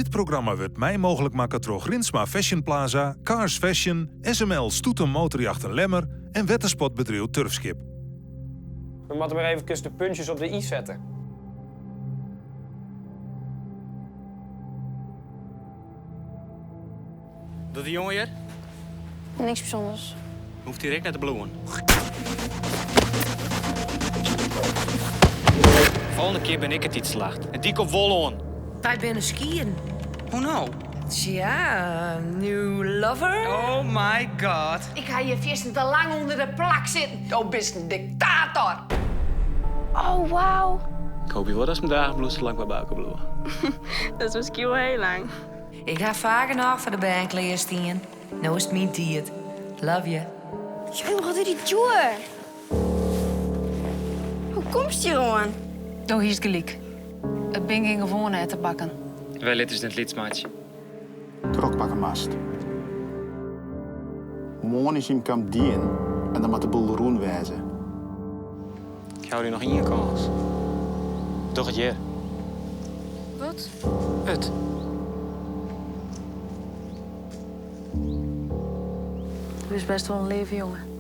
Dit programma werd mij mogelijk maken door Grinsma Fashion Plaza, Cars Fashion, SML Stoeten Motorjachten Lemmer en wetterspotbedrijf Turfskip. We moeten weer even de puntjes op de i zetten. Doet die jongen hier? Niks bijzonders. Hoeft direct naar de bloemen. Volgende keer ben ik het iets slacht. En die komt vol aan. Wij binnen skiën. Hoe nou? Tja, new lover? Oh my god. Ik ga je vissen te lang onder de plak zitten. Oh, bist een dictator. Oh, wauw. Ik hoop je wel dat mijn dagen bloed zo lang bij buiken bloeien. Dat is misschien wel heel lang. Ik ga vaker nog voor de bandkleer stien. Nou is het mijn tijd. Love you. Jong, wat doe die tour? Hoe komst je gewoon? Door hier is gelijk. Het ben geen gewone uit te bakken. Wel, dit is het lidsmaatje. Trokpakkenmast. Morgen is hem kamp dien en dan moet de boel roen wijzen. Ik hou er nog in je kans. Toch het je. Wat? Het. Het is best wel een leven, jongen.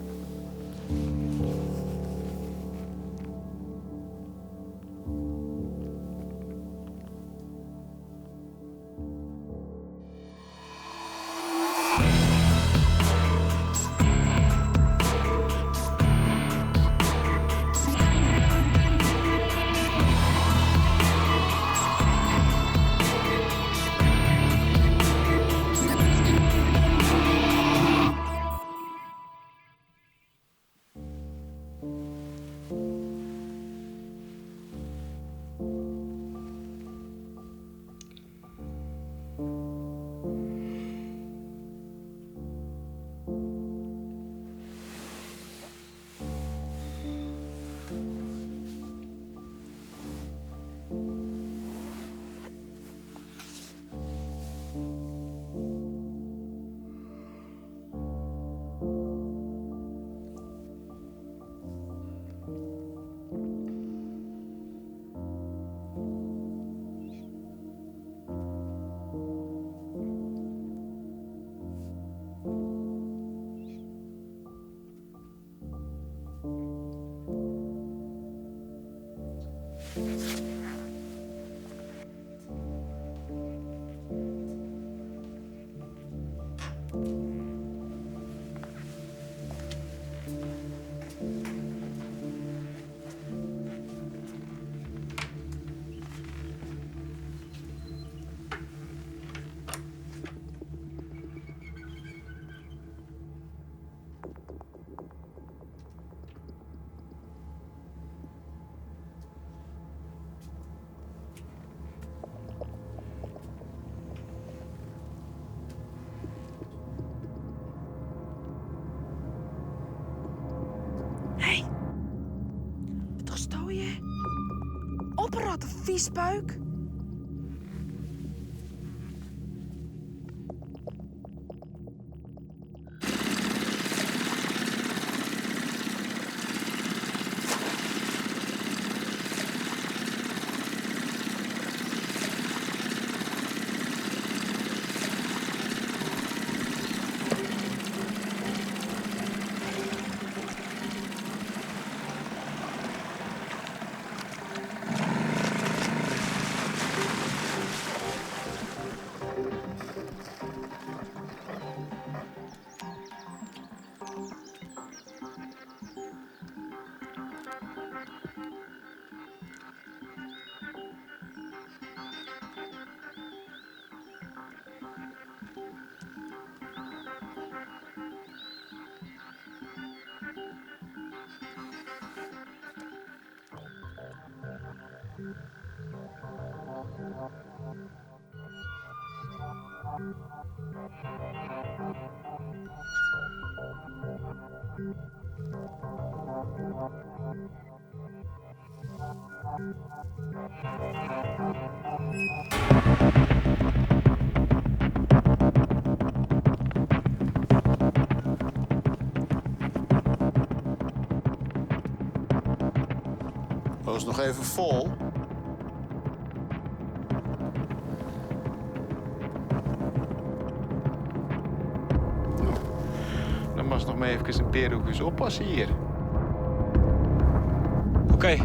Toch stel je? Oprotten, viesbuik. Dat is nog even vol. ze nog maar even een paar uurtjes oppassen hier. Oké.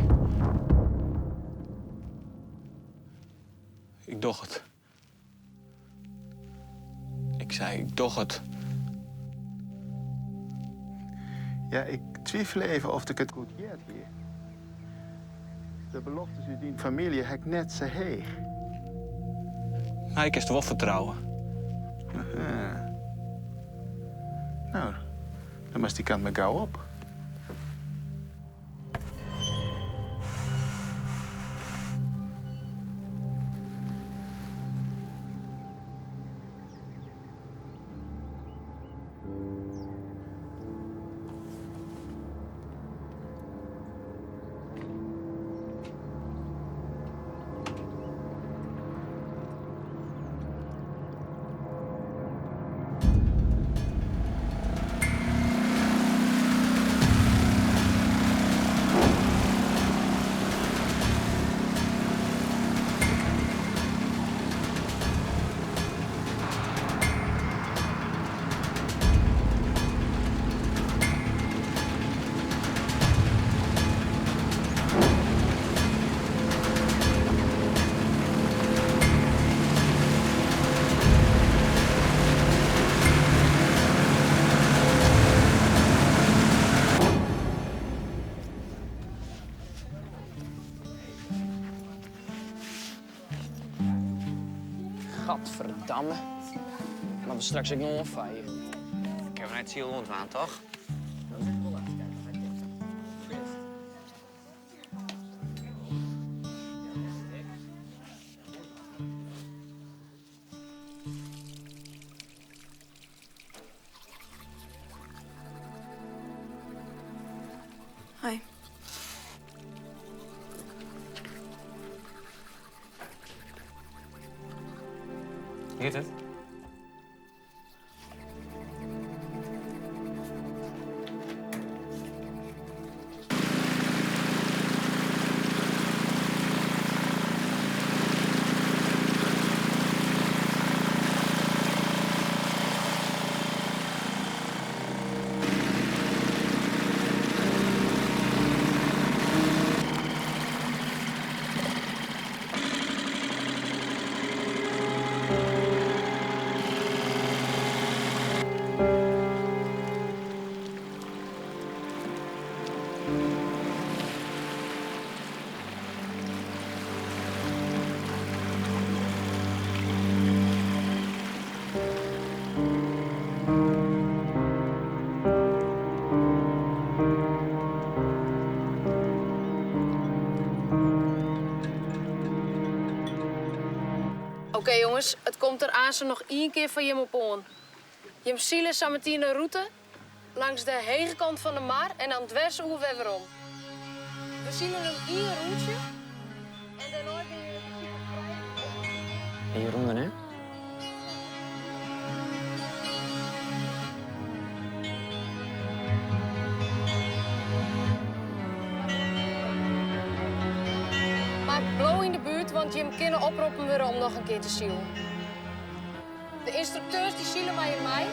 Ik doch het. Ik zei, ik doch het. Ja, ik twijfel even of ik het goed weet hier. De beloftes uit die familie heb ik net zo heeg. Maar ik is er wel vertrouwen. Aha. Nou, dan was die kant maar gauw op. Gadverdamme. Maar we straks ook nog een fire. Ik heb net ziel ontwaan, toch? Hoi. Heet het? Oké, jongens, het komt er aan zo nog één keer van Jim op on. Jim zielen samen een route langs de hege kant van de maar en dan dwers hoe we weer om. We zielen hem één routje en daarna ben je vrij. En Jeroen dan, hè? Maar blauw in de buurt, want je hem kunnen oproepen weer om nog een keer te zielen. De instructeurs die zielen mij en mij.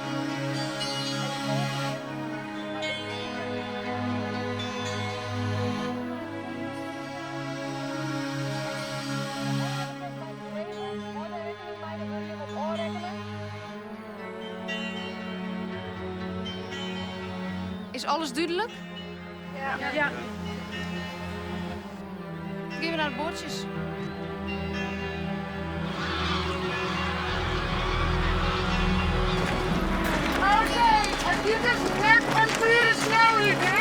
Is alles duidelijk? Ja. Geef me naar de bordjes. Oké, en dit is net een pure snelheid, hè?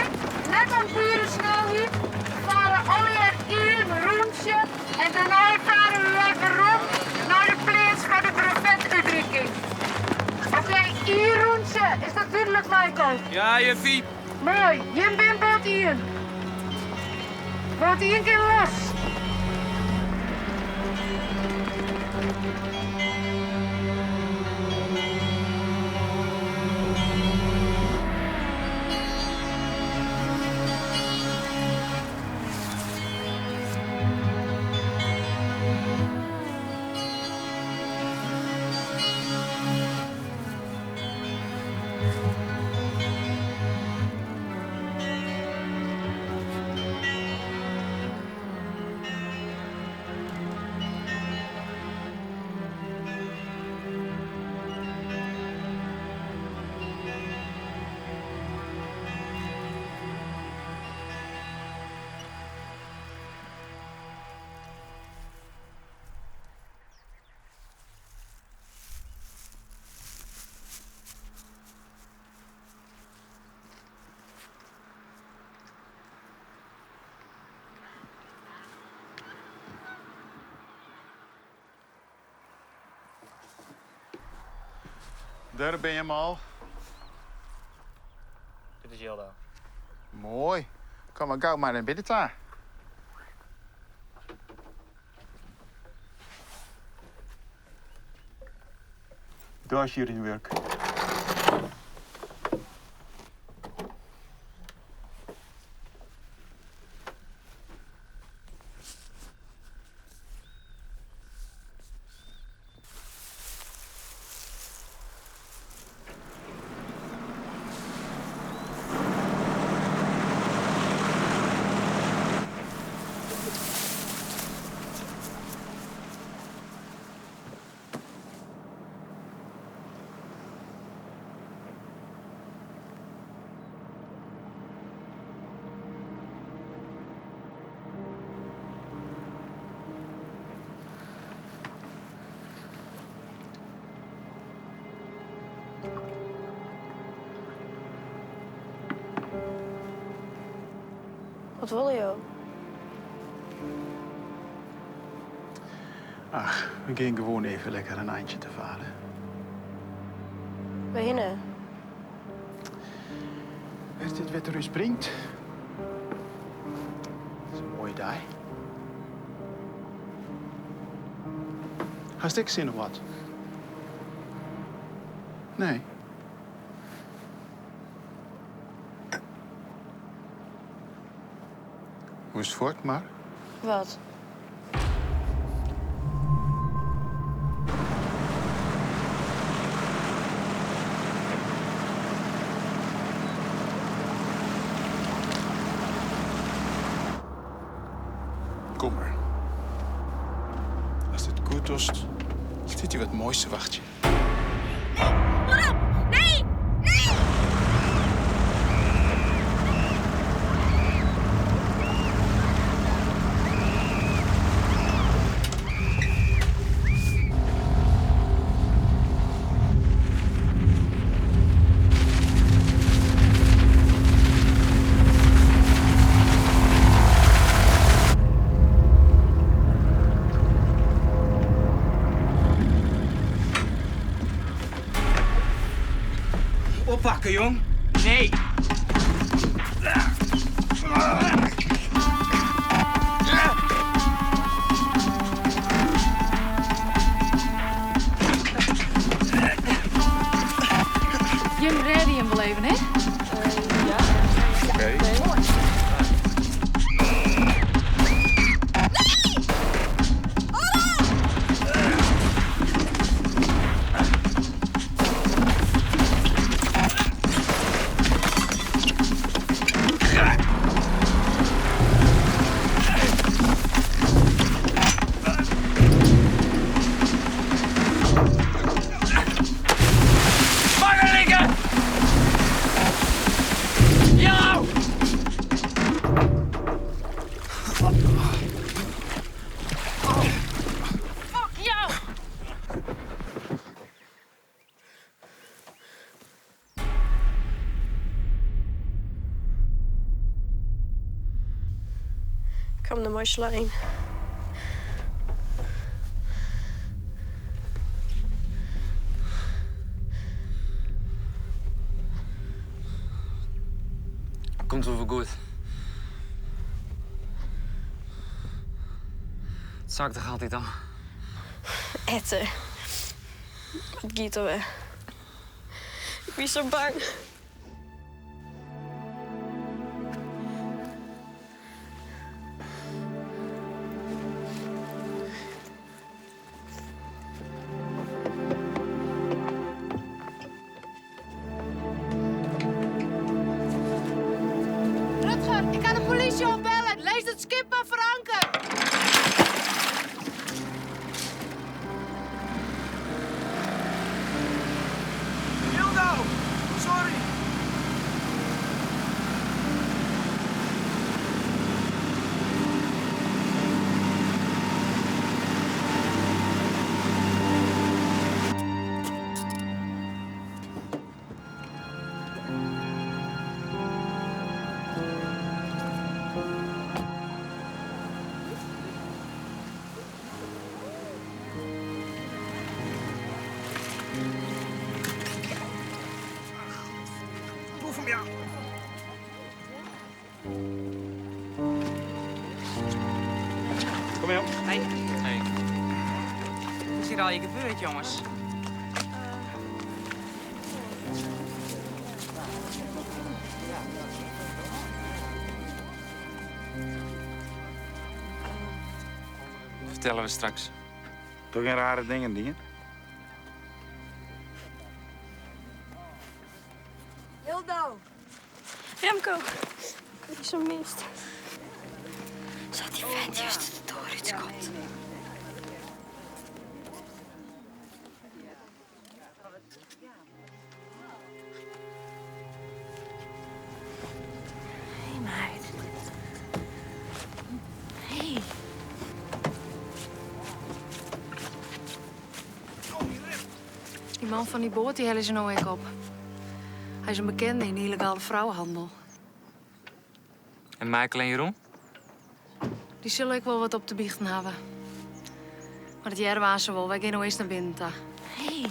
Net een pure snelheid. We varen alweer één rondje en daarna varen we even rond naar de plaats van de brevetuitdrukking. Oké, één rondje. Is dat duidelijk, Michael? Ja, juffie. Mooi, Jim bent boot in. Boot één keer los. Daar ben je hem al. Dit is Jilda. Mooi. Kom maar gauw maar in binnen daar. Daar is jullie werk. Wat wil je? Ach, we gaan gewoon even lekker een eindje te varen. Waarheen? Is dit wat er u springt? Dat is een mooie dag. Hast ik zin of wat? Nee. Hoe is het voort, maar? Wat? Kom maar. Als dit goed is, ziet u wat mooiste wachtje. Oppakken, jong. Nee. Je redde hem wel even, hè? Ja. Oké. Kom naar Marjolein. Komt wel goed. Het zakt toch altijd al? Etten. Het gaat er weer. Ik ben zo bang. Rutger, ik kan de politie opbellen. Lees het skip maar voor anker. Hildo! Sorry! Kom mee op. Hey. Wat is hier al je gebeurd, jongens? Vertellen we straks. Toch geen rare dingen, dingen? Hildo. Remco. Ik is zo mist. Zat die vent juist de deur uitkomt. Hé, meid. Hé. Die man van die boot die hellen ze nou ook op. Hij is een bekende in de illegale vrouwenhandel. En Michael en Jeroen? Die zullen ik wel wat op te biechten hebben. Maar dat jaar waren ze wel. Wij gaan nou eens naar binnen. Hé.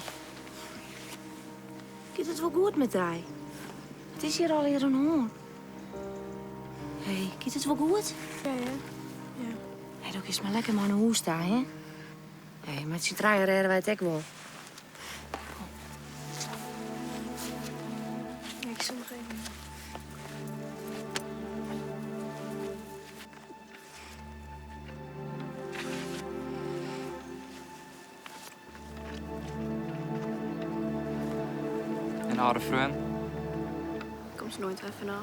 Gaat het wel goed met hij? Het is hier al hier een hoorn. Hé, gaat het wel goed? Ja. Hé, doe eens maar lekker maar naar huis staan, hè? Hé, met z'n draaien redden wij het ook wel. Ik zal nog even. En oude vriend? Komt ze nooit even na.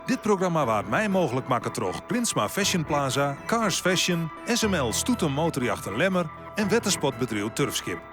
Dit programma waard mij mogelijk maken door Rinsma Fashion Plaza, Cars Fashion, SML Stoeten Motorjachten Lemmer en Wetterspotbedrijf Turfskip.